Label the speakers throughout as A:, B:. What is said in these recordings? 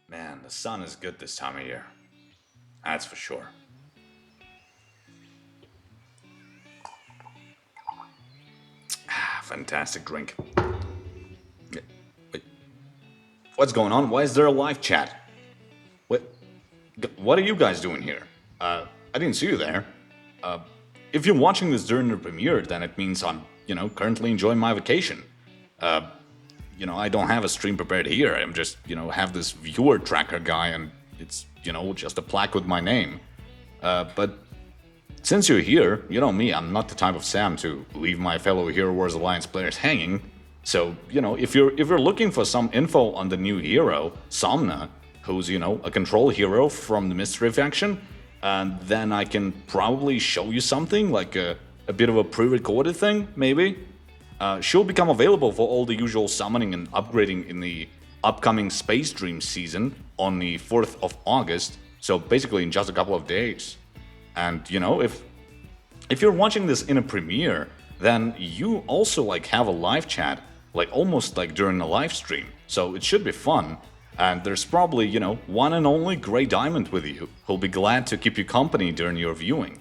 A: Man, the sun is good this time of year. That's for sure. Ah, fantastic drink. Yeah, wait, what's going on? Why is there a live chat? What? What are you guys doing here? I didn't see you there. If you're watching this during the premiere, then it means I'm, currently enjoying my vacation. I don't have a stream prepared here. I'm just, have this viewer tracker guy, and it's, just a plaque with my name. But since you're here, you know me, I'm not the type of Sam to leave my fellow Hero Wars Alliance players hanging. So, if you're looking for some info on the new hero, Somna, who's, a control hero from the Mystery faction, then I can probably show you something, like a bit of a pre-recorded thing, maybe. She'll become available for all the usual summoning and upgrading in the upcoming Space Dream season on the 4th of August, so basically in just a couple of days. And if you're watching this in a premiere, then you also have a live chat, almost like during a live stream. So it should be fun. And there's probably, one and only Grey Diamond with you, who'll be glad to keep you company during your viewing.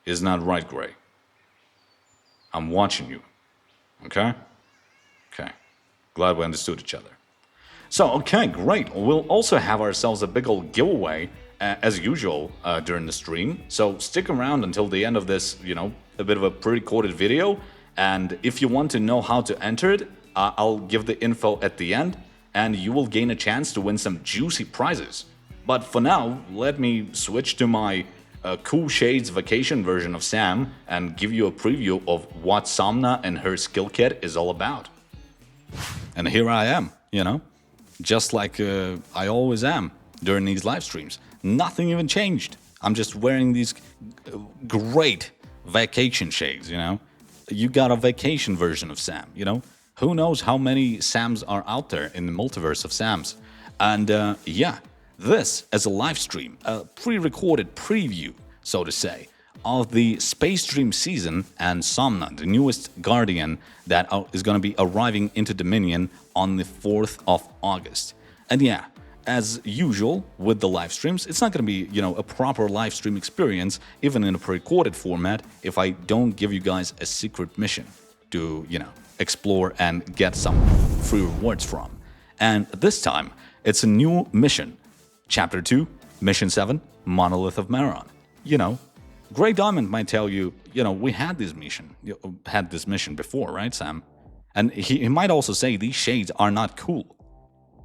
A: Isn't that right, Grey? I'm watching you. Okay? Okay. Glad we understood each other. So, okay, great. We'll also have ourselves a big old giveaway, as usual, during the stream. So stick around until the end of this, a bit of a pre-recorded video. And if you want to know how to enter it, I'll give the info at the end, and you will gain a chance to win some juicy prizes. But for now, let me switch to my Cool Shades vacation version of Sam and give you a preview of what Somna and her skill kit is all about. And here I am, just like I always am during these live streams. Nothing even changed. I'm just wearing these great vacation shades, You got a vacation version of Sam, Who knows how many Sams are out there in the multiverse of Sams. And this is a live stream, a pre-recorded preview, so to say, of the Space Dream season and Somna, the newest Guardian that is going to be arriving into Dominion on the 4th of August. And as usual with the live streams, it's not going to be, a proper live stream experience, even in a pre-recorded format, if I don't give you guys a secret mission to, explore and get some free rewards from. And this time, it's a new mission. Chapter 2, Mission 7, Monolith of Maron. Grey Diamond might tell you, we had this mission before, right, Sam? And he might also say these shades are not cool.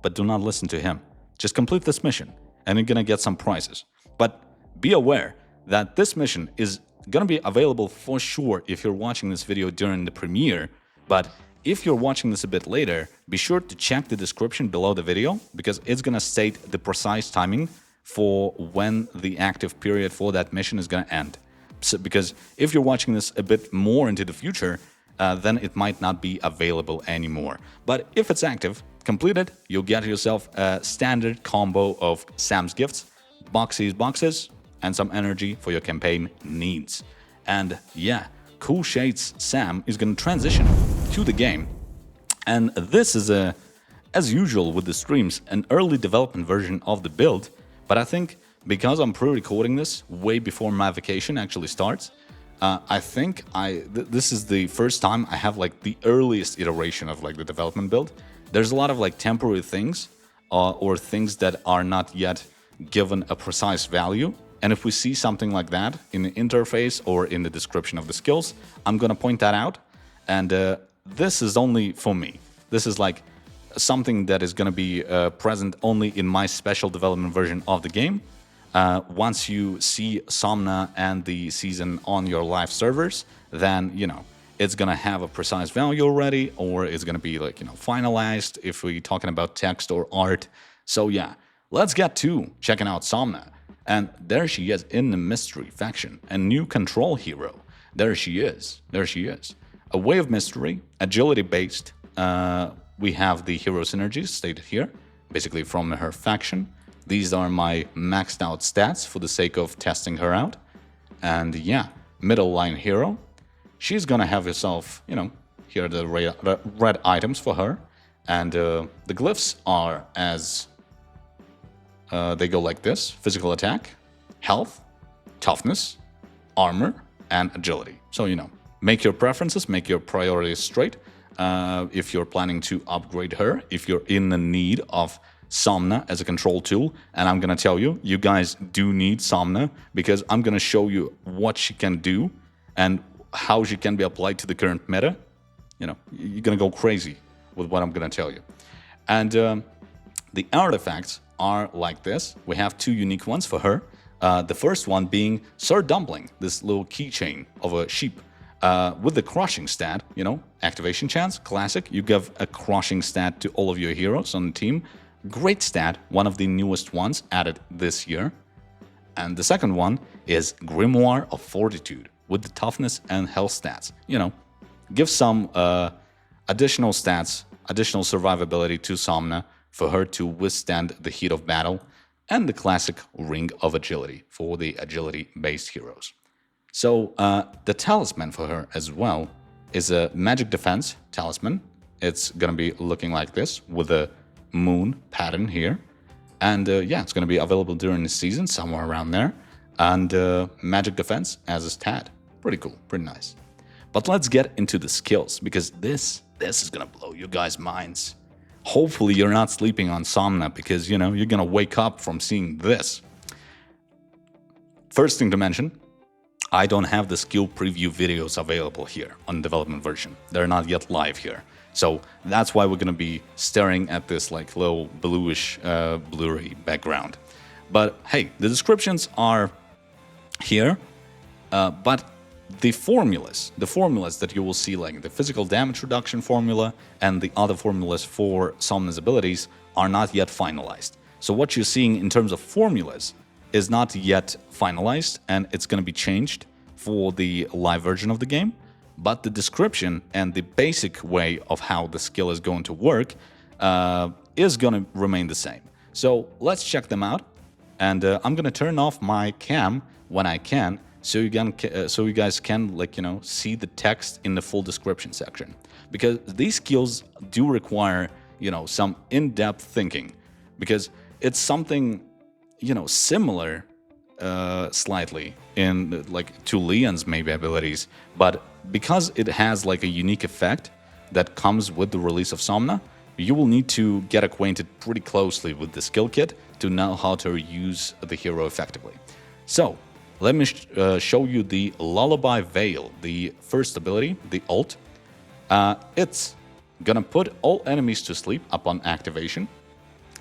A: But do not listen to him. Just complete this mission, and you're gonna get some prizes. But be aware that this mission is gonna be available for sure if you're watching this video during the premiere. But if you're watching this a bit later, be sure to check the description below the video, because it's gonna state the precise timing for when the active period for that mission is gonna end. So, because if you're watching this a bit more into the future, then it might not be available anymore. But if it's active, complete it, you'll get yourself a standard combo of Sam's gifts, boxes, and some energy for your campaign needs. And Cool Shades Sam is going to transition to the game. And this is, as usual with the streams, an early development version of the build. But I think because I'm pre-recording this way before my vacation actually starts, I think this is the first time I have the earliest iteration of the development build. There's a lot of temporary things or things that are not yet given a precise value. And if we see something like that in the interface or in the description of the skills, I'm going to point that out. And this is only for me. This is something that is going to be present only in my special development version of the game. Once you see Somna and the season on your live servers, then, it's going to have a precise value already, or it's going to be finalized if we're talking about text or art. So let's get to checking out Somna. And there she is in the Mystery faction, a new control hero. There she is. A way of mystery, agility based. We have the hero synergies stated here, basically from her faction. These are my maxed out stats for the sake of testing her out. And middle line hero. She's gonna have herself, here are the red items for her. And the glyphs are as they go like this: physical attack, health, toughness, armor, and agility. So, make your preferences, make your priorities straight. If you're planning to upgrade her, if you're in the need of Somna as a control tool, and I'm going to tell you, you guys do need Somna, because I'm going to show you what she can do and how she can be applied to the current meta. You're going to go crazy with what I'm going to tell you. And the artifacts are like this. We have two unique ones for her. The first one being Sir Dumpling, this little keychain of a sheep with the crushing stat, activation chance, classic. You give a crushing stat to all of your heroes on the team. Great stat, one of the newest ones added this year. And the second one is Grimoire of Fortitude with the toughness and health stats. Give some additional stats, additional survivability to Somna for her to withstand the heat of battle, and the classic Ring of Agility for the agility-based heroes. So the talisman for her as well is a magic defense talisman. It's going to be looking like this with a moon pattern here. And it's going to be available during the season, somewhere around there. And magic defense as a stat. Pretty cool, pretty nice. But let's get into the skills, because this is going to blow you guys' minds. Hopefully you're not sleeping on Somna, because, you're going to wake up from seeing this. First thing to mention, I don't have the skill preview videos available here on development version. They're not yet live here. So that's why we're going to be staring at this like little bluish, blurry background. But hey, the descriptions are here, but the formulas that you will see, like the physical damage reduction formula and the other formulas for Somna's abilities, are not yet finalized. So what you're seeing in terms of formulas is not yet finalized, and it's going to be changed for the live version of the game. But the description and the basic way of how the skill is going to work is going to remain the same. So let's check them out. And I'm going to turn off my cam when I can, so you guys can see the text in the full description section. Because these skills do require, some in-depth thinking. Because it's something, similar slightly in to Leon's maybe abilities, but because it has like a unique effect that comes with the release of Somna, you will need to get acquainted pretty closely with the skill kit to know how to use the hero effectively. So let me show you the Lullaby Veil, the first ability, the ult. It's gonna put all enemies to sleep upon activation.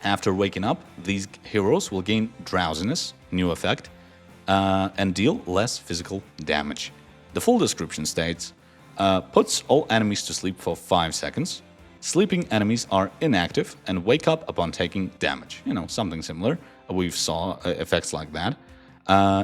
A: After waking up, these heroes will gain Drowsiness, new effect, and deal less physical damage. The full description states, puts all enemies to sleep for 5 seconds. Sleeping enemies are inactive and wake up upon taking damage. Something similar. We've saw effects like that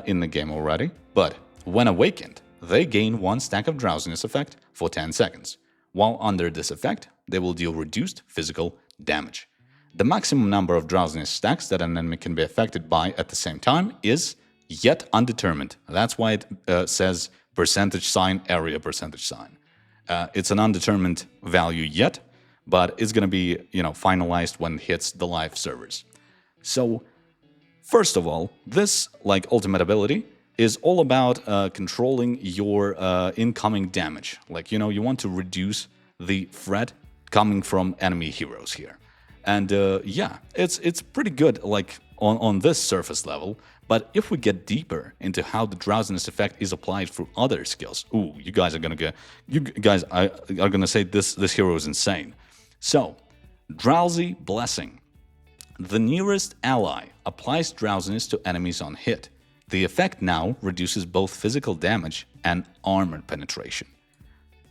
A: in the game already. But when awakened, they gain 1 stack of Drowsiness effect for 10 seconds. While under this effect, they will deal reduced physical damage. The maximum number of Drowsiness stacks that an enemy can be affected by at the same time is yet undetermined. That's why it says %, area %. It's an undetermined value yet, but it's going to be finalized when it hits the live servers. So first of all, this ultimate ability is all about controlling your incoming damage. You want to reduce the threat coming from enemy heroes here. And it's pretty good on this surface level. But if we get deeper into how the Drowsiness effect is applied through other skills, you guys are gonna say this hero is insane. So, Drowsy Blessing. The nearest ally applies drowsiness to enemies on hit. The effect now reduces both physical damage and armor penetration.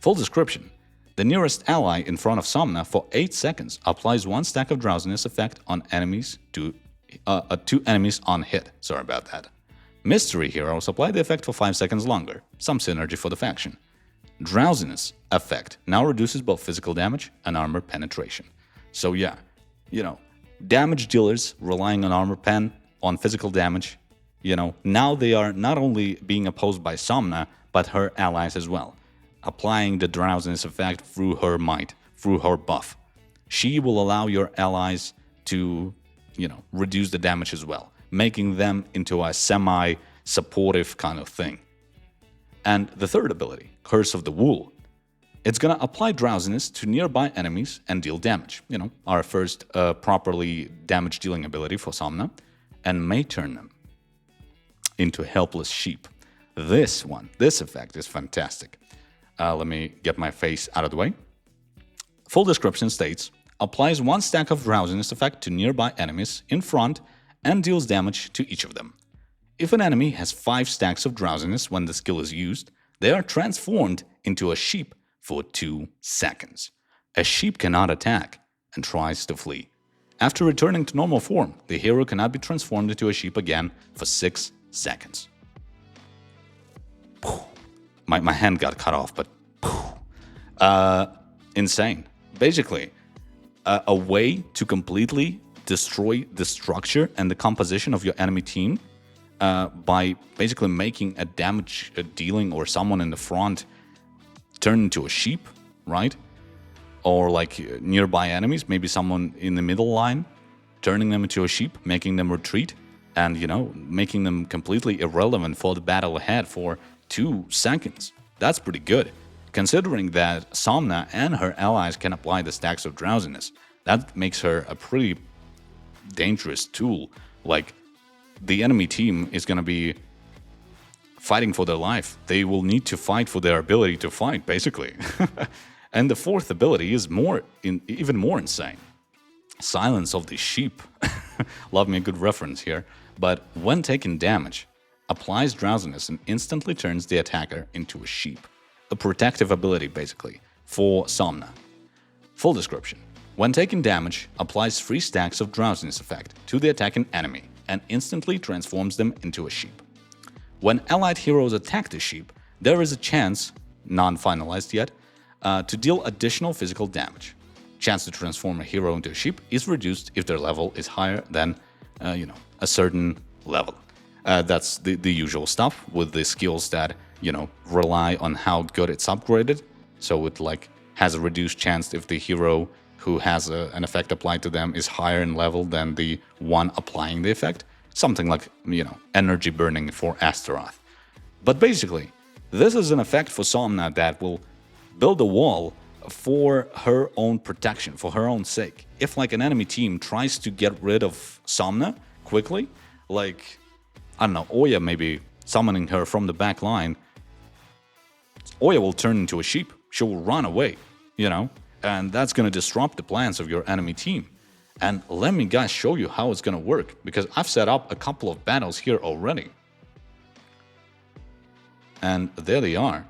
A: Full description. The nearest ally in front of Somna for 8 seconds applies 1 stack of Drowsiness effect on enemies to enemies on hit. Sorry about that. Mystery heroes apply the effect for 5 seconds longer. Some synergy for the faction. Drowsiness effect now reduces both physical damage and armor penetration. So damage dealers relying on armor pen, on physical damage, now they are not only being opposed by Somna, but her allies as well, applying the Drowsiness effect through her might, through her buff. she will allow your allies to, reduce the damage as well, making them into a semi-supportive kind of thing. And the third ability, Curse of the Wool, it's going to apply drowsiness to nearby enemies and deal damage. Our first properly damage-dealing ability for Somna, and may turn them into helpless sheep. This effect is fantastic. Let me get my face out of the way. Full description states, applies 1 stack of drowsiness effect to nearby enemies in front and deals damage to each of them. If an enemy has 5 stacks of drowsiness when the skill is used, they are transformed into a sheep for 2 seconds. A sheep cannot attack and tries to flee. After returning to normal form, the hero cannot be transformed into a sheep again for 6 seconds. My hand got cut off, but insane. Basically, a way to completely destroy the structure and the composition of your enemy team by basically making a damage dealing or someone in the front turn into a sheep, right? Or like nearby enemies, maybe someone in the middle line, turning them into a sheep, making them retreat, and making them completely irrelevant for the battle ahead for 2 seconds. That's pretty good, considering that Somna and her allies can apply the stacks of drowsiness. That makes her a pretty dangerous tool. Like, the enemy team is going to be fighting for their life. They will need to fight for their ability to fight, basically. And the fourth ability is even more insane. Silence of the Sheep. Love me a good reference here. But when taking damage, applies drowsiness and instantly turns the attacker into a sheep. A protective ability, basically, for Somna. Full description. When taking damage, applies 3 stacks of drowsiness effect to the attacking enemy and instantly transforms them into a sheep. When allied heroes attack the sheep, there is a chance, non-finalized yet, to deal additional physical damage. Chance to transform a hero into a sheep is reduced if their level is higher than, a certain level. That's the usual stuff with the skills that, rely on how good it's upgraded. So it has a reduced chance if the hero who has an effect applied to them is higher in level than the one applying the effect. Something like, energy burning for Astaroth. But basically, this is an effect for Somna that will build a wall for her own protection, for her own sake. If an enemy team tries to get rid of Somna quickly, Oya maybe summoning her from the back line, Oya will turn into a sheep. She will run away, and that's going to disrupt the plans of your enemy team. And let me guys show you how it's going to work, because I've set up a couple of battles here already. And there they are.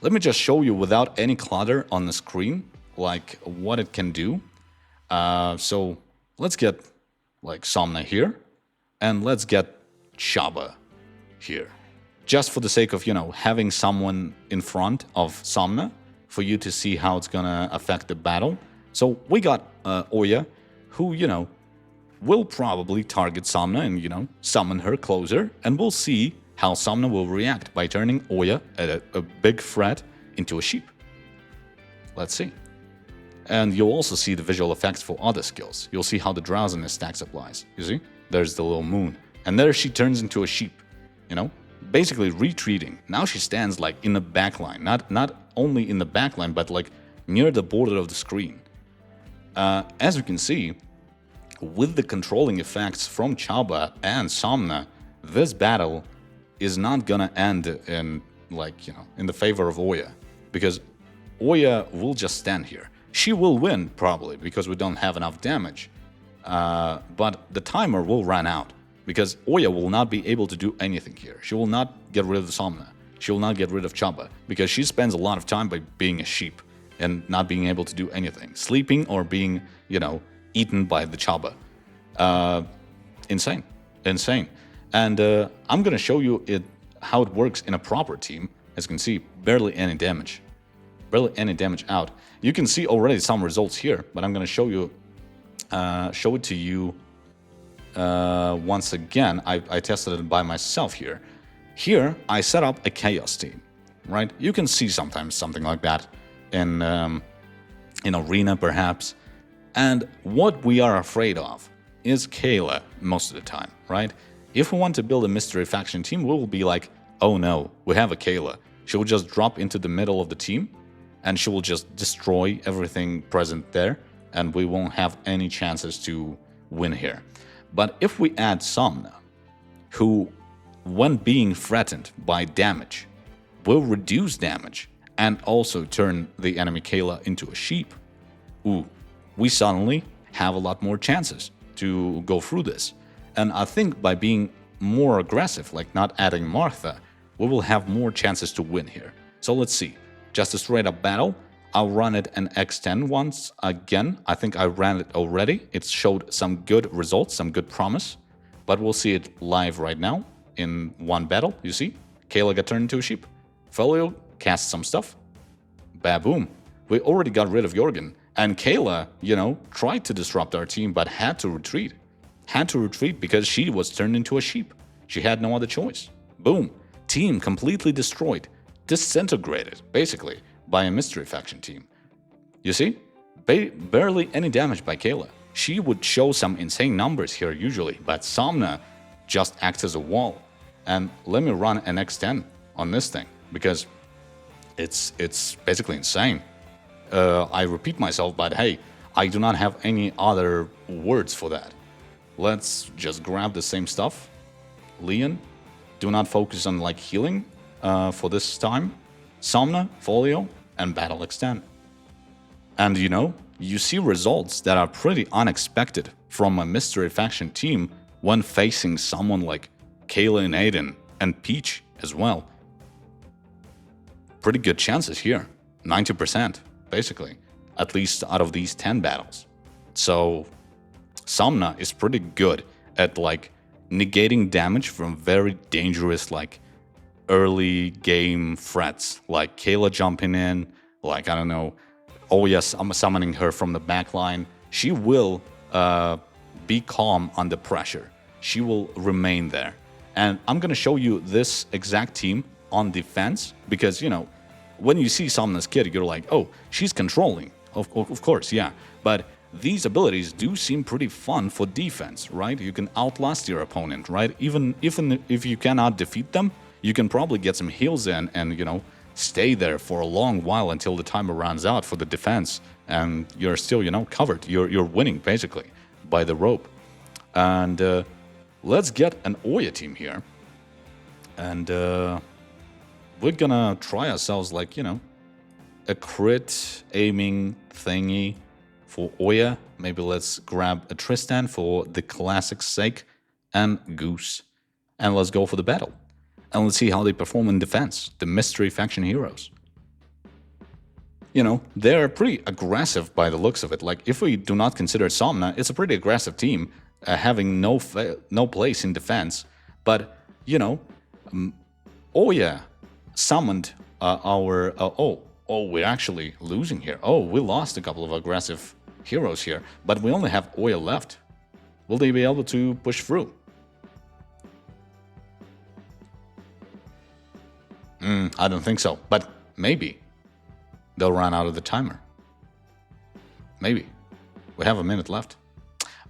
A: Let me just show you without any clutter on the screen, what it can do. So let's get Somna here, and let's get Chaba here. Just for the sake of, having someone in front of Somna for you to see how it's gonna affect the battle. So we got Oya, who, will probably target Somna and, summon her closer, and we'll see how Somna will react by turning Oya, a big threat, into a sheep. Let's see. And you'll also see the visual effects for other skills. You'll see how the drowsiness stacks applies. You see? There's the little moon. And there she turns into a sheep, basically retreating. Now she stands in the back line. Not only in the back line, but near the border of the screen. As you can see, with the controlling effects from Chaba and Somna, this battle is not gonna end in in the favor of Oya, because Oya will just stand here. She will win probably because we don't have enough damage, but the timer will run out because Oya will not be able to do anything here. She will not get rid of Somna. She will not get rid of Chaba because she spends a lot of time by being a sheep and not being able to do anything, sleeping or being eaten by the Chaba. Insane. And I'm gonna show you how it works in a proper team. As you can see, barely any damage out. You can see already some results here, but I'm gonna show it to you once again. I tested it by myself here. Here, I set up a chaos team, right? You can see sometimes something like that in arena, perhaps. And what we are afraid of is Kayla most of the time, right? If we want to build a mystery faction team, we will be like, oh no, we have a Kayla. She will just drop into the middle of the team, and she will just destroy everything present there, and we won't have any chances to win here. But if we add Somna, who, when being threatened by damage, will reduce damage and also turn the enemy Kayla into a sheep, we suddenly have a lot more chances to go through this. And I think by being more aggressive, like not adding Martha, we will have more chances to win here. So let's see. Just a straight up battle. I'll run it an X10 once again. I think I ran it already. It showed some good results, some good promise. But we'll see it live right now in one battle. You see? Kayla got turned into a sheep. Folio cast some stuff. Baboom. We already got rid of Jorgen. And Kayla, tried to disrupt our team, but had to retreat. Had to retreat because she was turned into a sheep. She had no other choice. Boom. Team completely destroyed. Disintegrated, basically, by a mystery faction team. You see? Barely any damage by Kayla. She would show some insane numbers here usually, but Somna just acts as a wall. And let me run an X10 on this thing, because it's basically insane. I repeat myself, but hey, I do not have any other words for that. Let's just grab the same stuff. Leon, do not focus on healing for this time. Somna, Folio, and Battle Extend. And you see results that are pretty unexpected from a mystery faction team when facing someone like Kayla and Aiden and Peach as well. Pretty good chances here. 90%, basically. At least out of these 10 battles. So Somna is pretty good at negating damage from very dangerous early game threats, like Kayla jumping in, I don't know, oh yes, I'm summoning her from the back line. She will be calm under pressure. She will remain there. And I'm gonna show you this exact team on defense, because when you see Somna's kid, you're like, oh, she's controlling. Of course, yeah. But these abilities do seem pretty fun for defense, right? You can outlast your opponent, right? Even if you cannot defeat them, you can probably get some heals in and, stay there for a long while until the timer runs out for the defense. And you're still, covered. You're winning, basically, by the rope. And let's get an Oya team here. And we're gonna try ourselves a crit aiming thingy for Oya. Maybe let's grab a Tristan for the classic's sake, and Goose. And let's go for the battle. And let's see how they perform in defense, the mystery faction heroes. They're pretty aggressive by the looks of it. If we do not consider Somna, it's a pretty aggressive team, having no place in defense. But, Oya summoned our... we're actually losing here. Oh, we lost a couple of aggressive heroes here, but we only have Oya left. Will they be able to push through? I don't think so, but maybe they'll run out of the timer. Maybe. We have a minute left.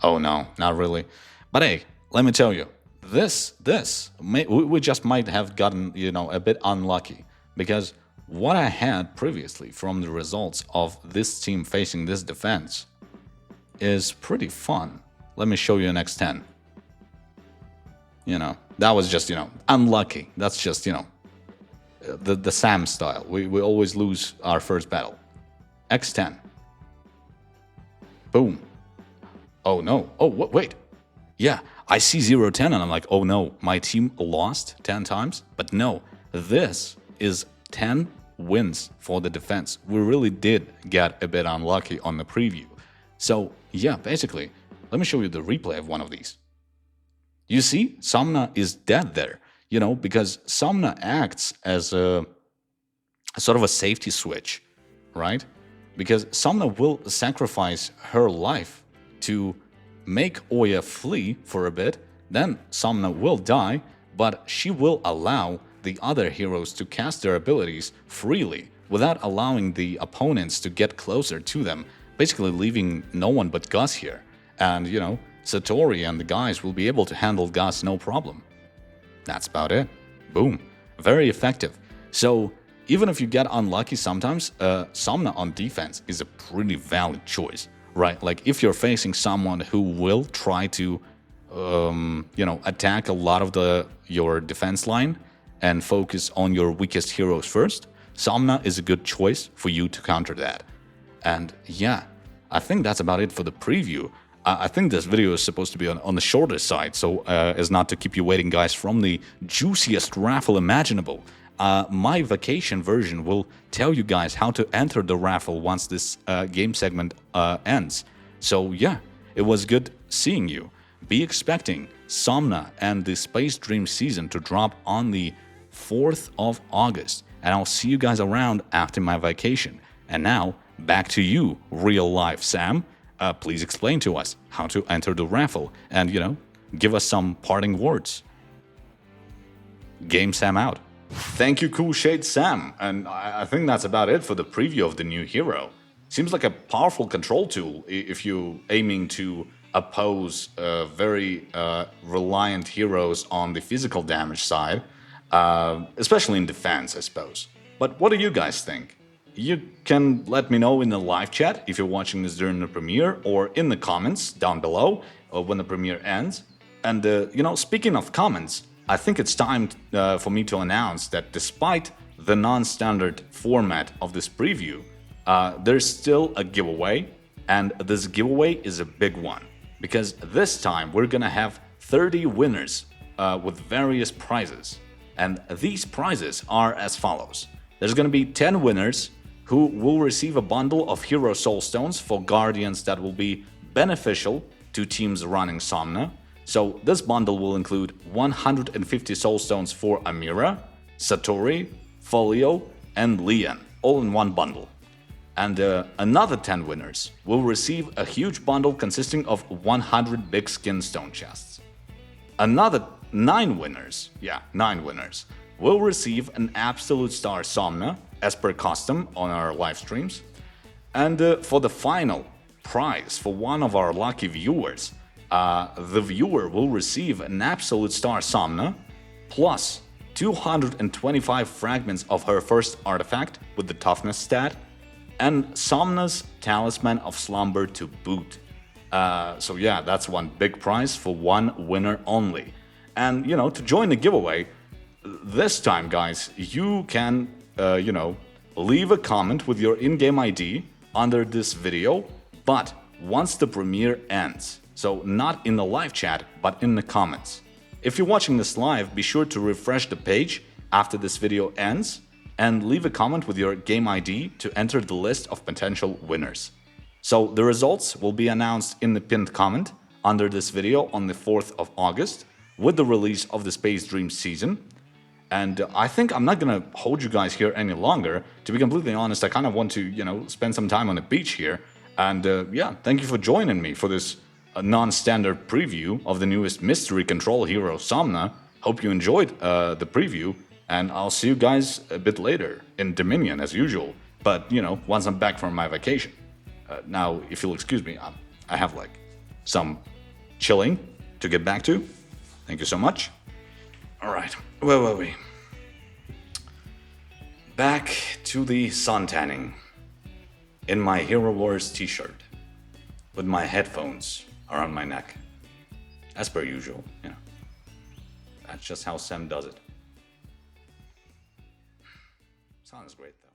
A: Oh no, not really. But hey, let me tell you, we just might have gotten, a bit unlucky, because what I had previously from the results of this team facing this defense is pretty fun. Let me show you an X10. That was just, unlucky. That's just, the Sam style. We always lose our first battle. X10. Boom. Oh no. Oh, wait. Yeah, I see 0-10 and I'm like, oh no, my team lost 10 times. But no, this is 10 wins for the defense. We really did get a bit unlucky on the preview. So yeah, basically, let me show you the replay of one of these. You see, Somna is dead there, because Somna acts as a sort of a safety switch, right? Because Somna will sacrifice her life to make Oya flee for a bit, then Somna will die, but she will allow the other heroes to cast their abilities freely without allowing the opponents to get closer to them basically leaving no one but Gus here. And, you know, Satori and the guys will be able to handle Gus no problem. That's about it. Boom. Very effective. So, even if you get unlucky sometimes, Somna on defense is a pretty valid choice, right? Like, if you're facing someone who will try to, you know, attack a lot of your defense line and focus on your weakest heroes first, Somna is a good choice for you to counter that. And yeah, I think that's about it for the preview. I think this video is supposed to be on the shorter side, so as not to keep you waiting, guys, from the juiciest raffle imaginable. My vacation version will tell you guys how to enter the raffle once this game segment ends. So yeah, it was good seeing you. Be expecting Somna and the Space Dream season to drop on the 4th of August, and I'll see you guys around after my vacation. And now, back to you, real life Sam. Please explain to us how to enter the raffle and, you know, give us some parting words. Game Sam out. Thank you, Cool Shade Sam. And I think that's about it for the preview of the new hero. Seems like a powerful control tool if you're aiming to oppose very reliant heroes on the physical damage side, especially in defense, I suppose. But what do you guys think? You can let me know in the live chat if you're watching this during the premiere, or in the comments down below when the premiere ends. And, you know, speaking of comments, I think it's time for me to announce that despite the non-standard format of this preview, there's still a giveaway, and this giveaway is a big one. Because this time we're gonna have 30 winners with various prizes. And these prizes are as follows. There's gonna be 10 winners who will receive a bundle of Hero Soul Stones for Guardians that will be beneficial to teams running Somna. So this bundle will include 150 Soul Stones for Amira, Satori, Folio, and Lian, all in one bundle. And another 10 winners will receive a huge bundle consisting of 100 Big Skin Stone chests. Another 9 winners, will receive an Absolute Star Somna, as per custom on our live streams. And for the final prize for one of our lucky viewers, the viewer will receive an Absolute Star Somna plus 225 fragments of her first artifact with the toughness stat, and Somna's Talisman of Slumber to boot. So yeah, that's one big prize for one winner only. And, you know, to join the giveaway, this time, guys, you can, you know, leave a comment with your in-game ID under this video, but once the premiere ends. So not in the live chat, but in the comments. If you're watching this live, be sure to refresh the page after this video ends and leave a comment with your game ID to enter the list of potential winners. So the results will be announced in the pinned comment under this video on the 4th of August with the release of the Space Dream season. And I think I'm not gonna hold you guys here any longer. To be completely honest, I kind of want to, you know, spend some time on the beach here. And yeah, thank you for joining me for this non-standard preview of the newest mystery control hero, Somna. Hope you enjoyed the preview, and I'll see you guys a bit later in Dominion as usual. But, you know, once I'm back from my vacation. Now, if you'll excuse me, I have like some chilling to get back to. Thank you so much. All right, where were we? Back to the sun tanning in my Hero Wars t-shirt with my headphones around my neck. As per usual, you know. That's just how Sam does it. Sounds great though.